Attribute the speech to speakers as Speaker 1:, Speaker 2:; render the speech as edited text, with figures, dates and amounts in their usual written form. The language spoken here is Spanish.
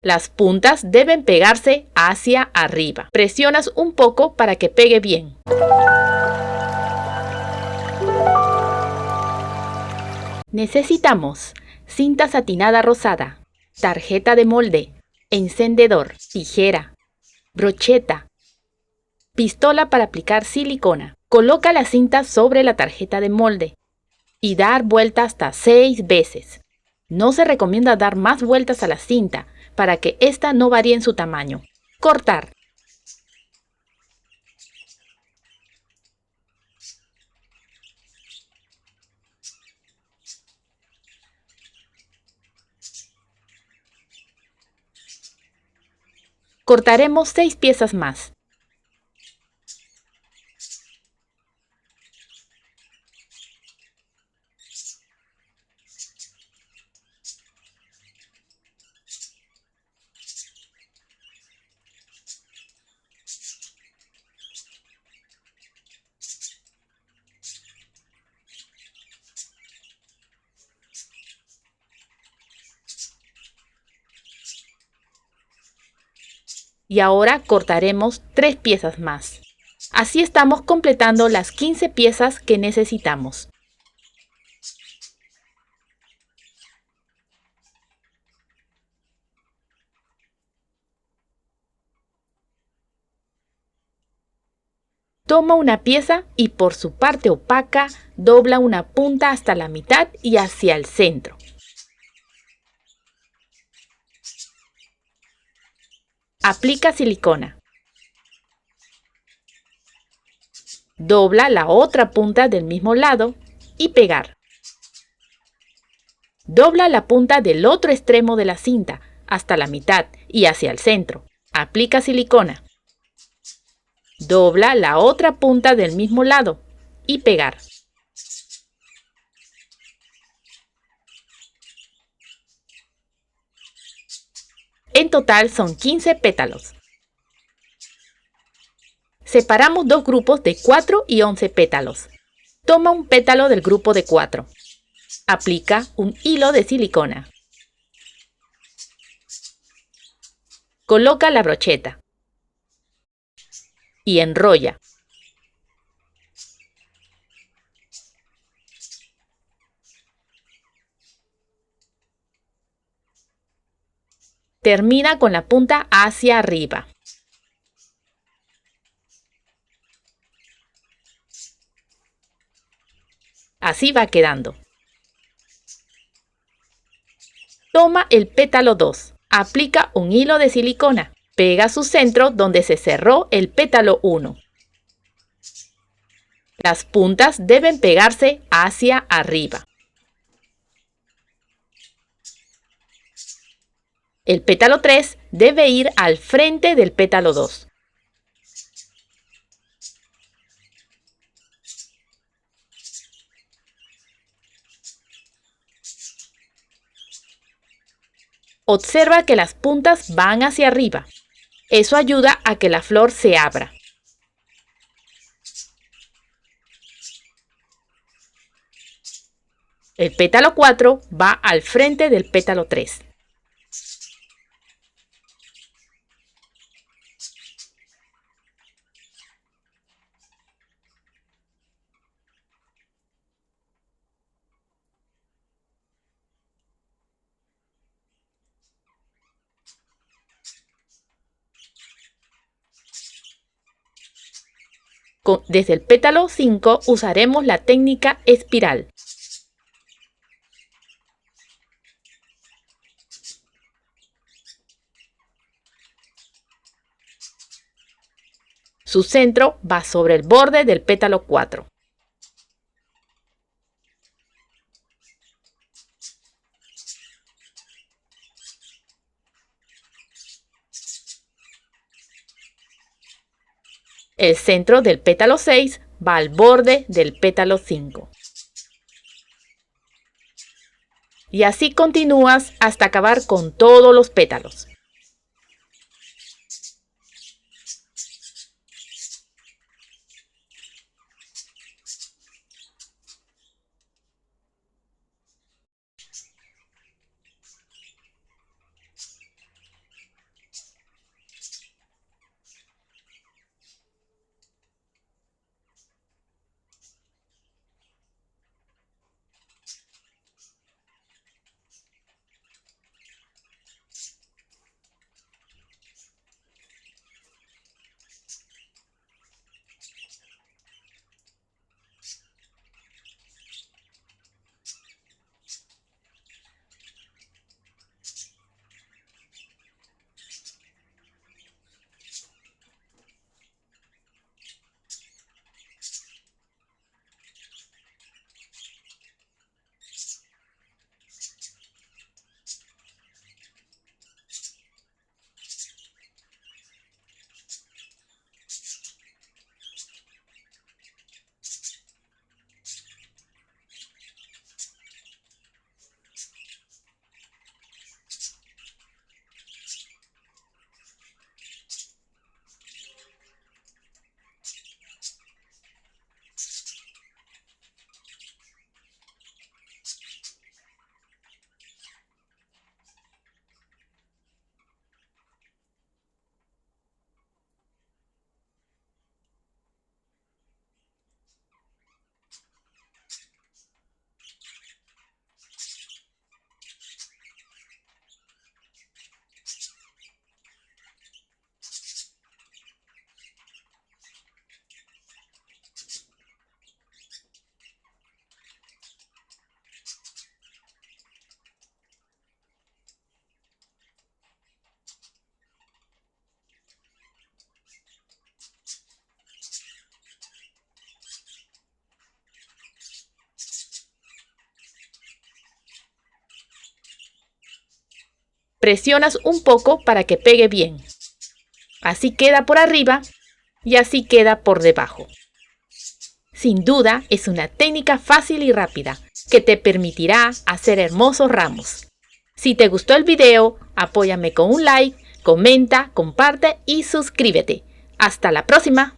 Speaker 1: Las puntas deben pegarse hacia arriba. Presionas un poco para que pegue bien. Necesitamos cinta satinada rosada, tarjeta de molde, encendedor, tijera, brocheta, pistola para aplicar silicona. Coloca la cinta sobre la tarjeta de molde y dar vuelta hasta 6 veces. No se recomienda dar más vueltas a la cinta para que ésta no varíe en su tamaño. Cortar. Cortaremos 6 piezas más. Y ahora cortaremos 3 piezas más. Así estamos completando las 15 piezas que necesitamos. Toma una pieza y por su parte opaca dobla una punta hasta la mitad y hacia el centro. Aplica silicona. Dobla la otra punta del mismo lado y pegar. Dobla la punta del otro extremo de la cinta hasta la mitad y hacia el centro. Aplica silicona. Dobla la otra punta del mismo lado y pegar. En total son 15 pétalos. Separamos dos grupos de 4 y 11 pétalos. Toma un pétalo del grupo de 4. Aplica un hilo de silicona. Coloca la brocheta y enrolla. Termina con la punta hacia arriba. Así va quedando. Toma el pétalo 2. Aplica un hilo de silicona. Pega su centro donde se cerró el pétalo 1. Las puntas deben pegarse hacia arriba. El pétalo 3 debe ir al frente del pétalo 2. Observa que las puntas van hacia arriba. Eso ayuda a que la flor se abra. El pétalo 4 va al frente del pétalo 3. Desde el pétalo 5 usaremos la técnica espiral. Su centro va sobre el borde del pétalo 4. El centro del pétalo 6 va al borde del pétalo 5. Y así continúas hasta acabar con todos los pétalos. Presionas un poco para que pegue bien. Así queda por arriba y así queda por debajo. Sin duda, es una técnica fácil y rápida que te permitirá hacer hermosos ramos. Si te gustó el video, apóyame con un like, comenta, comparte y suscríbete. ¡Hasta la próxima!